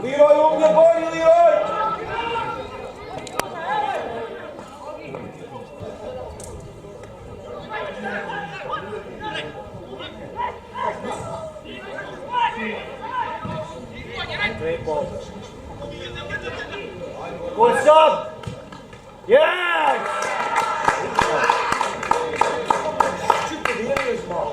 Leroy, open the body, Leroy! Great ball. Go, son! Yes! Stupid areas, man.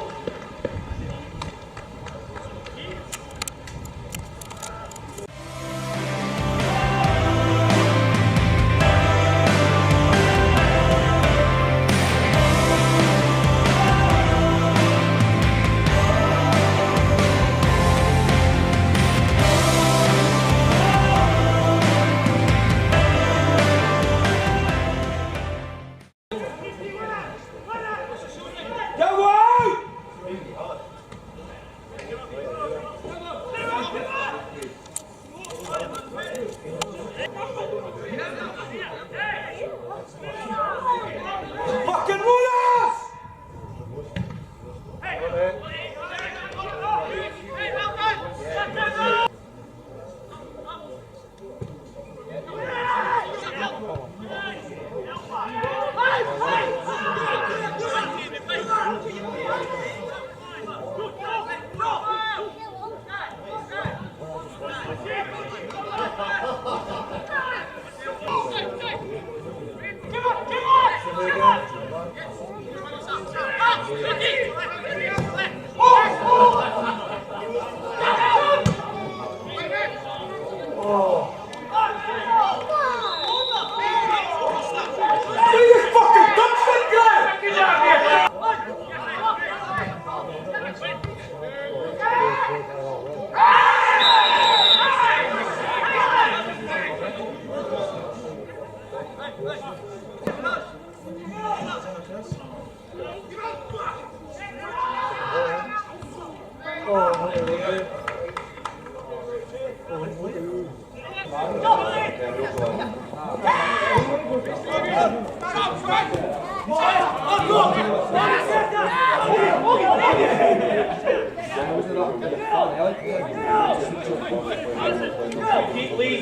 Fucking rulers! Keep lead.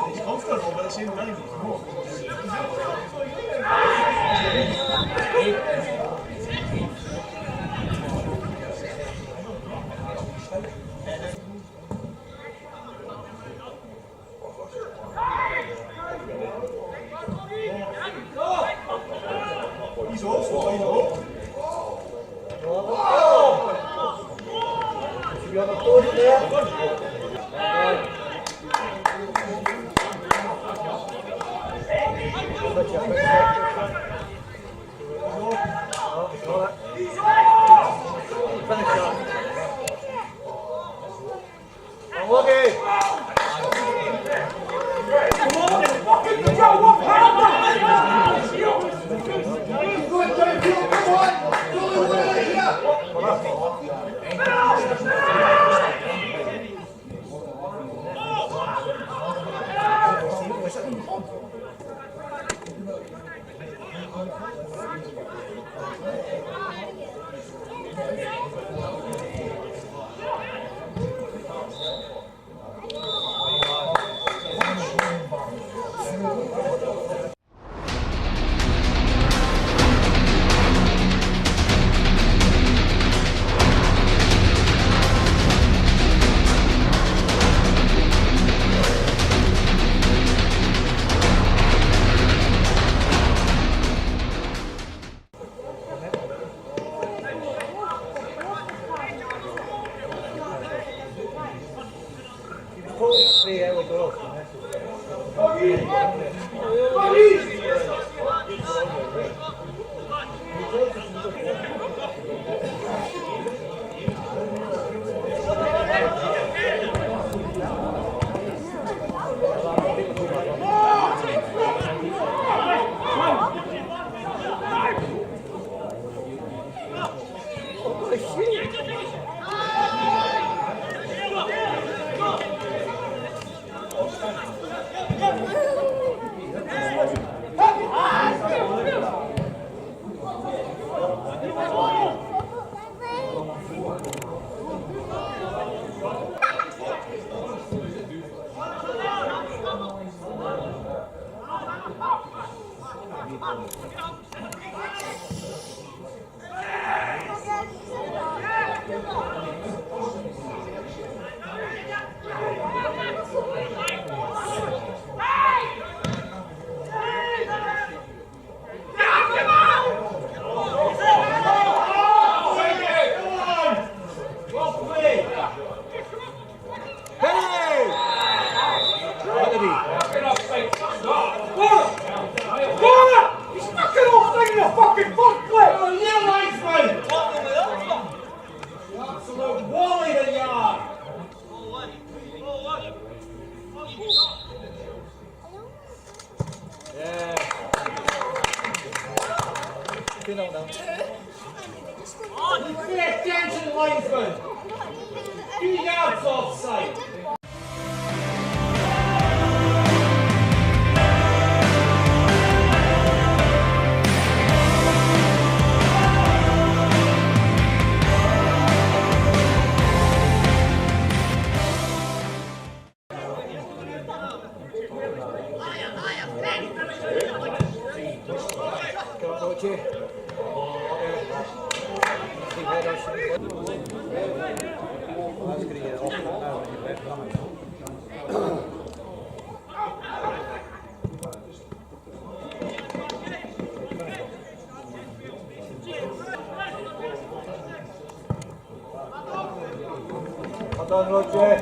He's comfortable, but at the same time, he's also wide open. Should we have a thought there? Sí, muy todos. Attention, linesman! 2 yards offside. Well done, Roger.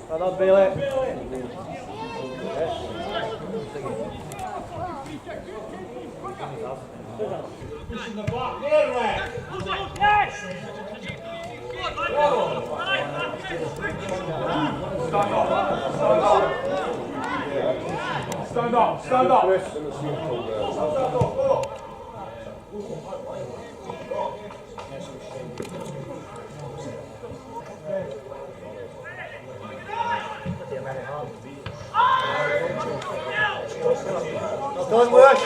Well done, Bailey. Pushing the block there, right? Stand up. Stand up. Don't work.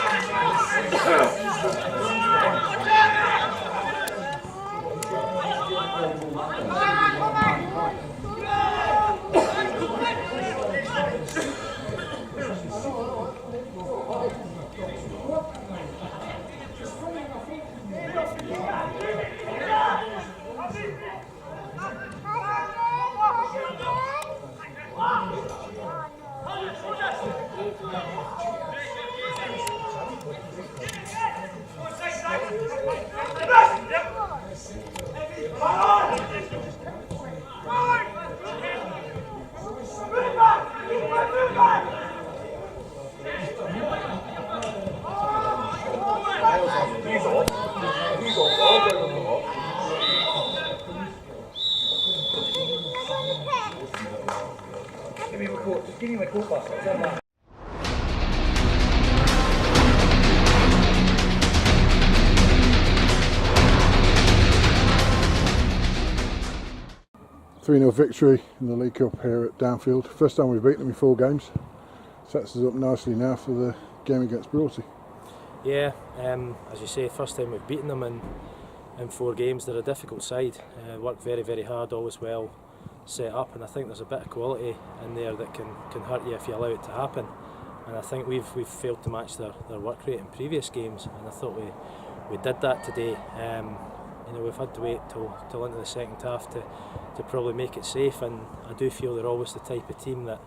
Give me my coat. Just give me my coat back. I'll turn that. Three-0 victory in the League Cup here at Downfield. First time we've beaten them in 4 games. Sets us up nicely now for the game against Broughty. Yeah, as you say, first time we've beaten them in 4 games. They're a difficult side. Work very, very hard, always well set up, and I think there's a bit of quality in there that can hurt you if you allow it to happen. And I think we've failed to match their work rate in previous games, and I thought we did that today. We've had to wait till into the second half to probably make it safe, and I do feel they're always the type of team that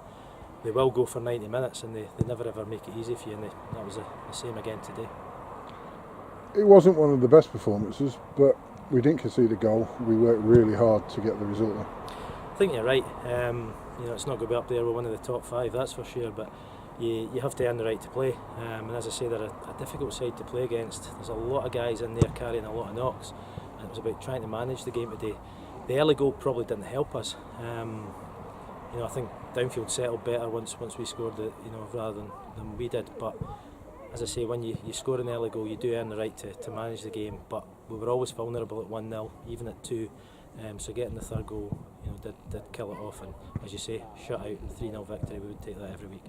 they will go for 90 minutes and they never ever make it easy for you, and that was the same again today. It wasn't one of the best performances, but we didn't concede a goal. We worked really hard to get the result there. I think you're right. It's not going to be up there with one of the top 5, that's for sure, but you have to earn the right to play. And as I say, they're a difficult side to play against. There's a lot of guys in there carrying a lot of knocks, and it was about trying to manage the game today. The early goal probably didn't help us. I think Downfield settled better once we scored it, rather than we did. But as I say, when you score an early goal, you do earn the right to manage the game. But we were always vulnerable at 1-0, even at 2. So getting the third goal, did kill it off. And as you say, shut out and 3-0 victory. We would take that every week.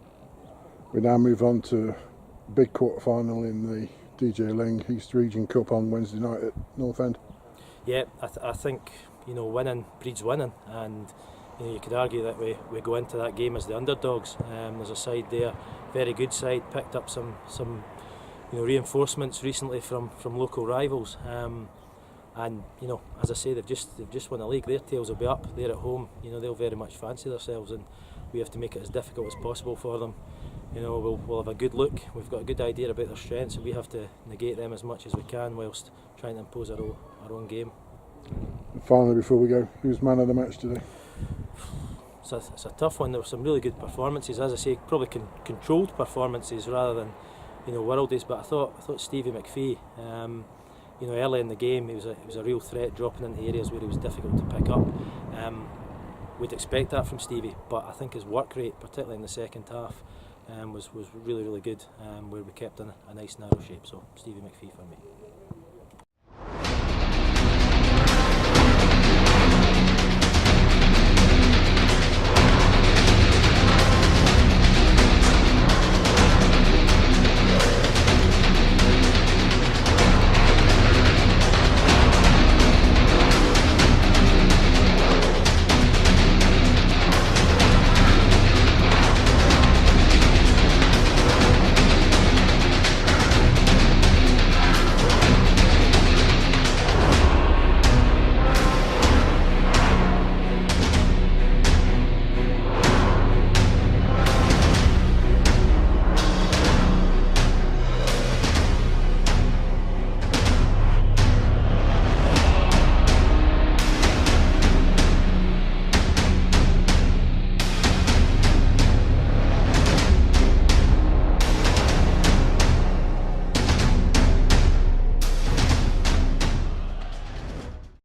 We now move on to a big quarter-final in the DJ Ling East Region Cup on Wednesday night at North End. Yeah, I think winning breeds winning, and you could argue that we go into that game as the underdogs. There's a side there, very good side, picked up some reinforcements recently from local rivals, and as I say, they've just won a league. Their tails will be up. They're at home. They'll very much fancy themselves, and we have to make it as difficult as possible for them. We'll have a good look. We've got a good idea about their strengths, and we have to negate them as much as we can whilst trying to impose our own game. Finally, before we go, who's man of the match today? It's a tough one. There were some really good performances, as I say, probably controlled performances rather than worldies. But I thought Stevie McPhee, early in the game, he was a real threat, dropping into areas where he was difficult to pick up. We'd expect that from Stevie, but I think his work rate, particularly in the second half, was really, really good, where we kept in a nice narrow shape. So Stevie McPhee for me.